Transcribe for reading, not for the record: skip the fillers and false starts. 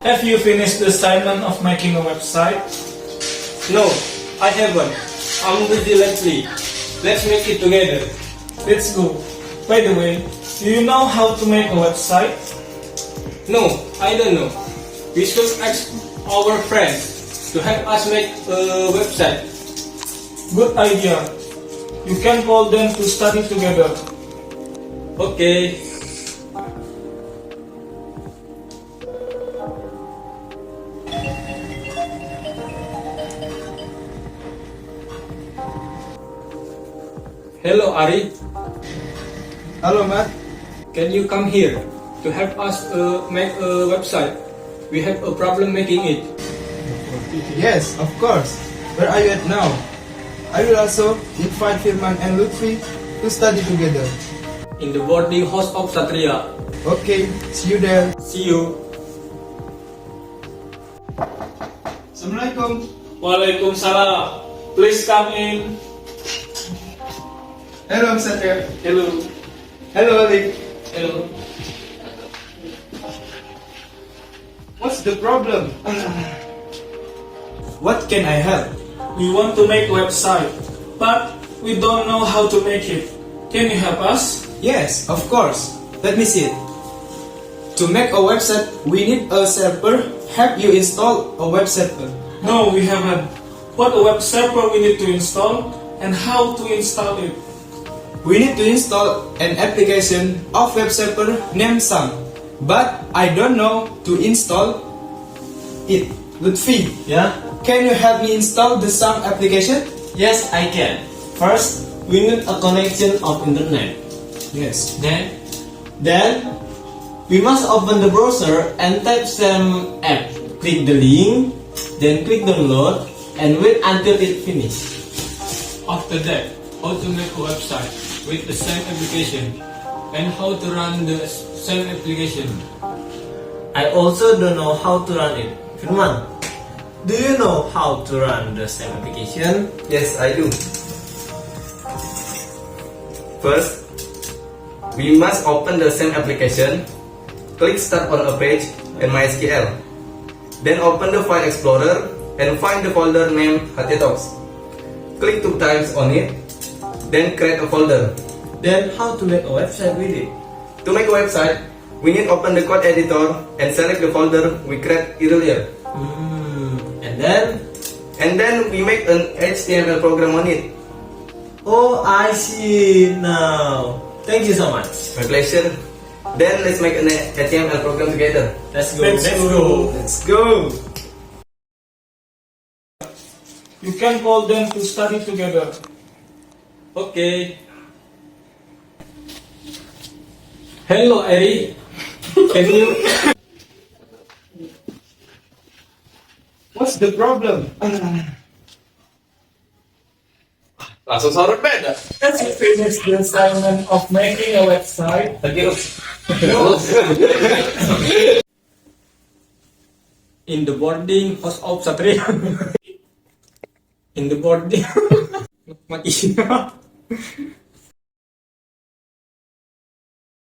Have you finished the assignment of making a website? No, I haven't. I'm busy lately. Let's make it together. Let's go. By the way, do you know how to make a website? No, I don't know. We should ask our friends to help us make a website. Good idea. You can call them to study together. Okay. Hello, Ari. Hello, Matt. Can you come here to help us make a website? We have a problem making it. Yes, of course. Where are you at now? I will also invite Firman and Lutfi to study together. In the boarding house of Satria. Okay, see you there. See you. Assalamualaikum. Waalaikumsalam. Please come in. Hello, Satya. Hello. Hello, Ali. Hello. What's the problem? What can I help? We want to make a website, but we don't know how to make it. Can you help us? Yes, of course. Let me see it. To make a website, we need a server. Have you installed a web server? No, we haven't. What a web server we need to install and how to install it. We need to install an application of web server named Sam, but I don't know to install it. Lutfi, Yeah? can you help me install the Sam application? Yes, I can. First, we need a connection of internet. Yes. Then, we must open the browser and type some app. Click the link, then click download, and wait until it finishes. After that, how to make a website with the same application and how to run the same application. I also don't know how to run it. Firman, do you know how to run the same application? Yes, I do. First, we must open the same application. Click Start on a page in MySQL. Then open the File Explorer and find the folder named hOW. Click 2 times on it. Then create a folder. Then, how to make a website with it? To make a website, we need open the code editor and select the folder we created earlier. And then we make an HTML program on it. oh, I see now. Thank you so much. My pleasure. Then let's make an HTML program together. Let's go. Let's go. Let's go. You can call them to study together. Okay. Hello, Ari. Can you? What's the problem? Langsung sorot beda. Have you finished the assignment of making a website? In the boarding house of Satria. In the boarding. Mati.